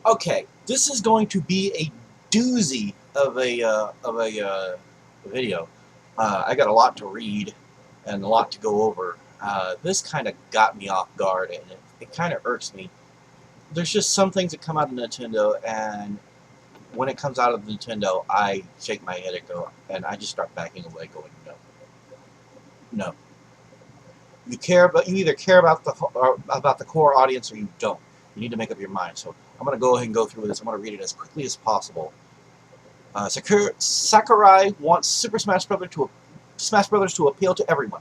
Okay, this is going to be a doozy of a video. I got a lot to read and a lot to go over. This kind of got me off guard, and it kind of irks me. There's just some things that come out of Nintendo, and when it comes out of Nintendo, I shake my head and go, and I just start backing away, going, no, no. You either care about the core audience or you don't. You need to make up your mind. So I'm going to go ahead and go through this. I'm going to read it as quickly as possible. Sakurai wants Smash Brothers to appeal to everyone.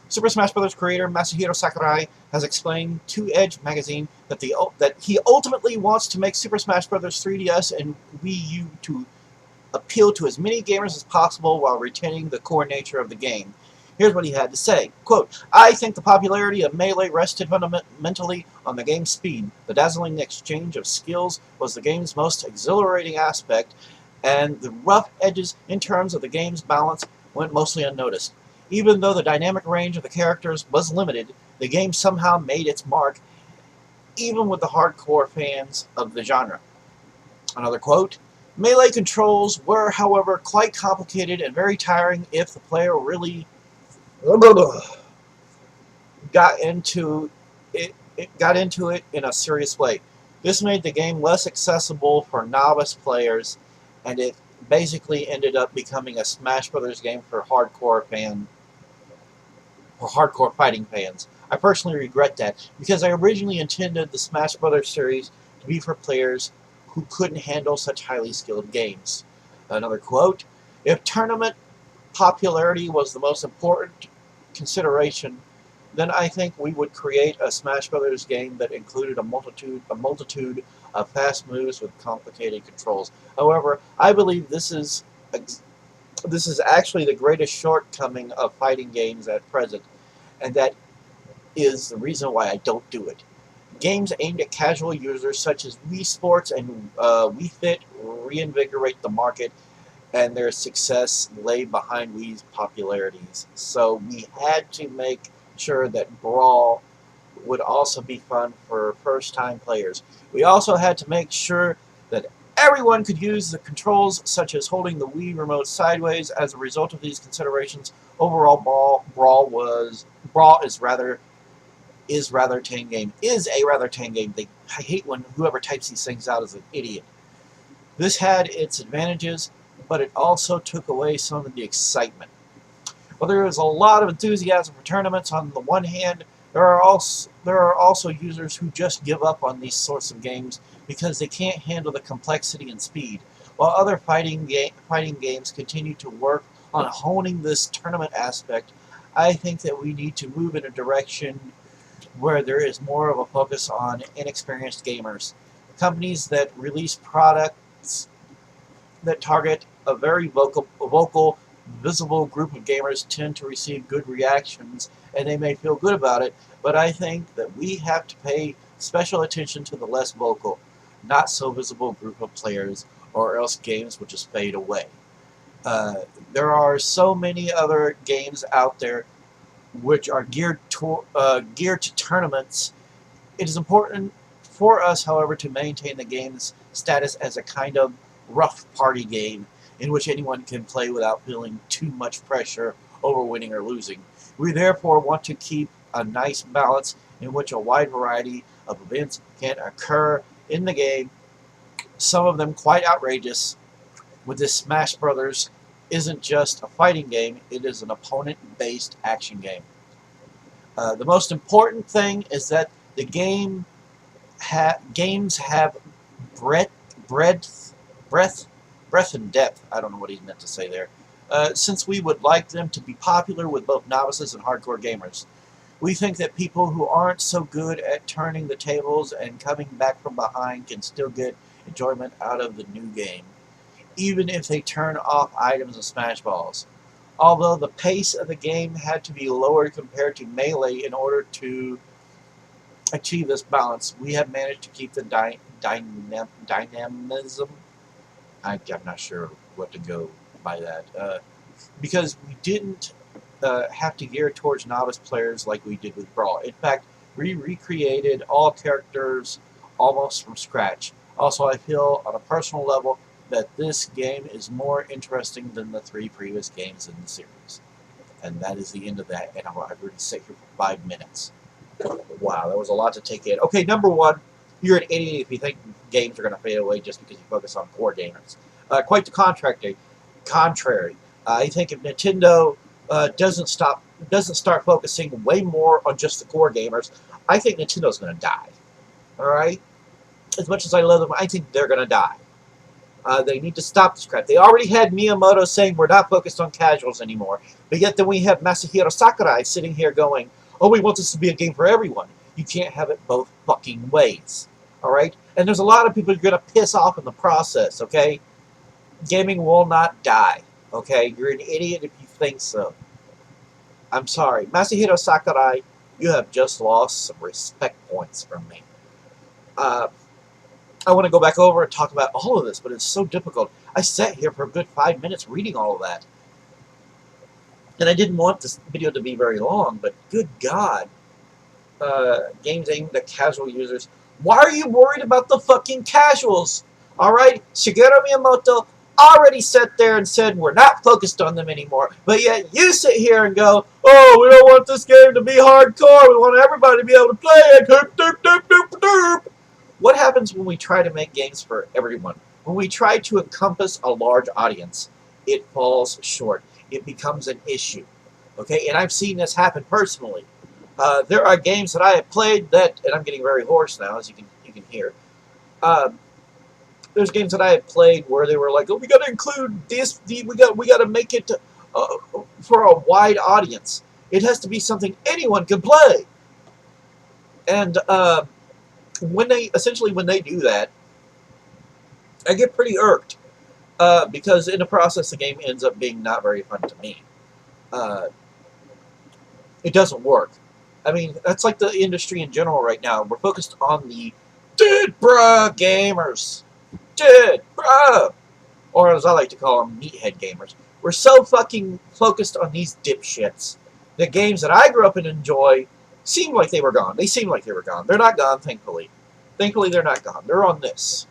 Super Smash Bros. Creator Masahiro Sakurai has explained to Edge magazine that he ultimately wants to make Super Smash Bros. 3DS and Wii U to appeal to as many gamers as possible while retaining the core nature of the game. Here's what he had to say. Quote, I think the popularity of Melee rested fundamentally on the game's speed. The dazzling exchange of skills was the game's most exhilarating aspect, and the rough edges in terms of the game's balance went mostly unnoticed. Even though the dynamic range of the characters was limited, the game somehow made its mark, even with the hardcore fans of the genre. Another quote, Melee controls were, however, quite complicated and very tiring if the player really got into it in a serious way. This made the game less accessible for novice players, and it basically ended up becoming a Smash Brothers game for hardcore fighting fans. I personally regret that because I originally intended the Smash Brothers series to be for players who couldn't handle such highly skilled games. Another quote, if tournament popularity was the most important consideration, then I think we would create a Smash Brothers game that included a multitude of fast moves with complicated controls. However, I believe this is actually the greatest shortcoming of fighting games at present, and that is the reason why I don't do it. Games aimed at casual users such as Wii Sports and Wii Fit reinvigorate the market, and their success lay behind Wii's popularities. So we had to make sure that Brawl would also be fun for first-time players. We also had to make sure that everyone could use the controls, such as holding the Wii remote sideways. As a result of these considerations, overall Brawl is rather tame game. Is a rather tame game. I hate when whoever types these things out is an idiot. This had its advantages, but it also took away some of the excitement. While there is a lot of enthusiasm for tournaments on the one hand, there are also users who just give up on these sorts of games because they can't handle the complexity and speed. While other fighting games continue to work on honing this tournament aspect, I think that we need to move in a direction where there is more of a focus on inexperienced gamers. Companies that release products that target a very vocal, visible group of gamers tend to receive good reactions, and they may feel good about it, but I think that we have to pay special attention to the less vocal, not so visible group of players, or else games will just fade away. Uh, there are so many other games out there which are geared to tournaments. It is important for us, however, to maintain the game's status as a kind of rough party game in which anyone can play without feeling too much pressure over winning or losing. We therefore want to keep a nice balance in which a wide variety of events can occur in the game, some of them quite outrageous. With this Smash Brothers isn't just a fighting game, it is an opponent-based action game. The most important thing is that the games have breadth, breadth, breadth, breadth and depth. I don't know what he meant to say there. Since we would like them to be popular with both novices and hardcore gamers. We think that people who aren't so good at turning the tables and coming back from behind can still get enjoyment out of the new game, even if they turn off items and smash balls. Although the pace of the game had to be lowered compared to Melee in order to achieve this balance, we have managed to keep the dynamism. I'm not sure what to go by that. Because we didn't have to gear towards novice players like we did with Brawl. In fact, we recreated all characters almost from scratch. Also, I feel on a personal level that this game is more interesting than the 3 previous games in the series. And that is the end of that, and I've already sat here for 5 minutes. Wow, that was a lot to take in. Okay, number one, you're an idiot if you think games are going to fade away just because you focus on core gamers. Quite the contrary. I think if Nintendo doesn't start focusing way more on just the core gamers, I think Nintendo's going to die. All right, as much as I love them, I think they're going to die. They need to stop this crap. They already had Miyamoto saying we're not focused on casuals anymore, but yet then we have Masahiro Sakurai sitting here going, oh, we want this to be a game for everyone. You can't have it both fucking ways. All right? And there's a lot of people you're going to piss off in the process, okay? Gaming will not die, okay? You're an idiot if you think so. I'm sorry. Masahiro Sakurai, you have just lost some respect points from me. I want to go back over and talk about all of this, but it's so difficult. I sat here for a good 5 minutes reading all of that. And I didn't want this video to be very long, but good God. Games aimed at casual users. Why are you worried about the fucking casuals? Alright? Shigeru Miyamoto already sat there and said we're not focused on them anymore. But yet you sit here and go, oh, we don't want this game to be hardcore. We want everybody to be able to play it. Derp, derp, derp, derp, derp. What happens when we try to make games for everyone? When we try to encompass a large audience, it falls short. It becomes an issue. Okay, and I've seen this happen personally. There are games that I have played that, and I'm getting very hoarse now, as you can hear. There's games that I have played where they were like, oh, we got to include this. We got to make it for a wide audience. It has to be something anyone can play. And when they do that, I get pretty irked because in the process the game ends up being not very fun to me. It doesn't work. I mean, that's like the industry in general right now. We're focused on the dead bruh gamers, dead bruh, or as I like to call them, meathead gamers. We're so fucking focused on these dipshits. The games that I grew up and enjoy seem like they were gone. They seem like they were gone. They're not gone, thankfully. Thankfully, they're not gone. They're on this.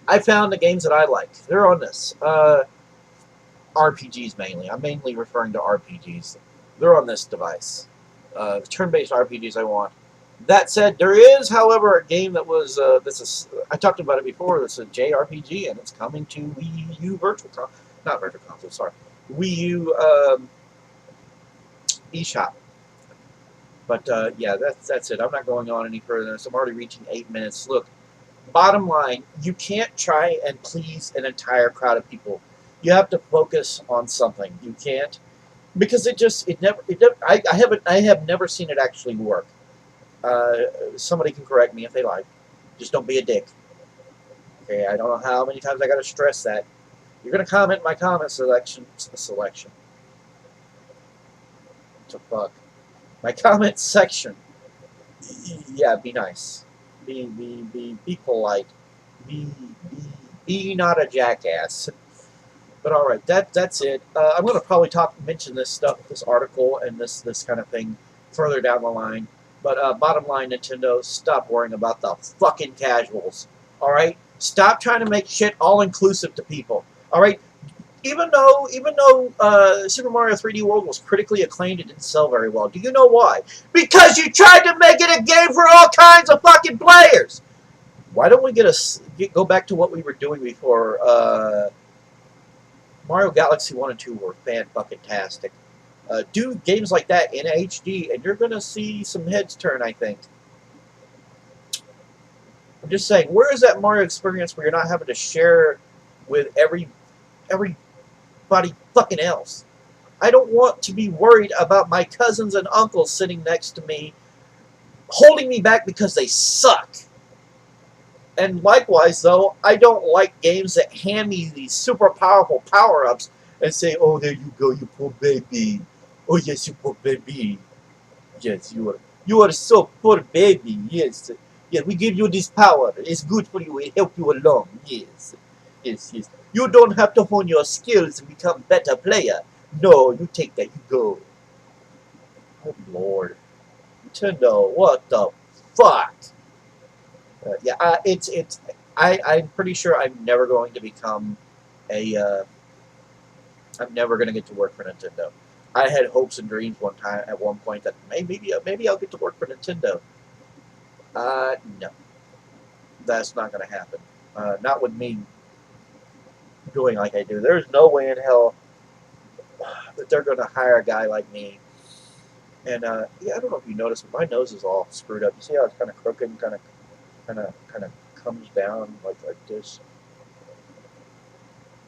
I found the games that I like. They're on this. RPGs mainly. I'm mainly referring to RPGs. They're on this device. Turn-based RPGs I want. That said, there is, however, a game that was, I talked about it before, it's a JRPG, and it's coming to Wii U not Virtual Console, sorry. Wii U eShop. But, yeah, that's it. I'm not going on any further, so I'm already reaching 8 minutes. Look, bottom line, you can't try and please an entire crowd of people. You have to focus on something. You can't, because I have never seen it actually work. Somebody can correct me if they like. Just don't be a dick. Okay, I don't know how many times I got to stress that. You're going to comment my comment selection. What the fuck? My comment section. Yeah, be nice. Be polite. Be not a jackass. But all right, that's it. I'm going to probably mention this stuff, this article, and this kind of thing further down the line. But bottom line, Nintendo, stop worrying about the fucking casuals. All right, stop trying to make shit all inclusive to people. All right, even though Super Mario 3D World was critically acclaimed, it didn't sell very well. Do you know why? Because you tried to make it a game for all kinds of fucking players. Why don't we go back to what we were doing before? Mario Galaxy 1 and 2 were fan-fucking-tastic. Do games like that in HD, and you're going to see some heads turn, I think. I'm just saying, where is that Mario experience where you're not having to share with everybody fucking else? I don't want to be worried about my cousins and uncles sitting next to me, holding me back because they suck. And likewise, though, I don't like games that hand me these super powerful power-ups and say, oh, there you go, you poor baby. Oh, yes, you poor baby. Yes, you are so poor baby. Yes. Yes, we give you this power. It's good for you. It help you along. Yes. Yes, yes. You don't have to hone your skills and become a better player. No, you take that. You go. Oh, Lord. Nintendo, what the fuck? Yeah, it's. I'm pretty sure I'm never going to become a. I'm never going to get to work for Nintendo. I had hopes and dreams one time at one point that maybe I'll get to work for Nintendo. No, that's not going to happen. Not with me doing like I do. There's no way in hell that they're going to hire a guy like me. And yeah, I don't know if you noticed, but my nose is all screwed up. You see how it's kind of crooked, and kind of comes down like this.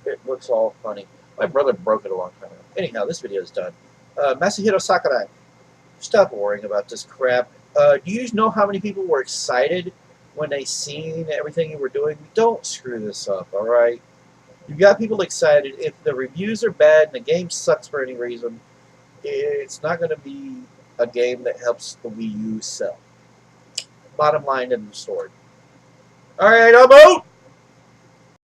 It looks all funny. My brother broke it a long time ago. Anyhow, this video is done. Masahiro Sakurai, stop worrying about this crap. Do you know how many people were excited when they seen everything you were doing? Don't screw this up, all right? You've got people excited. If the reviews are bad and the game sucks for any reason, it's not going to be a game that helps the Wii U sell. Bottom line in the story. All right, I'm out.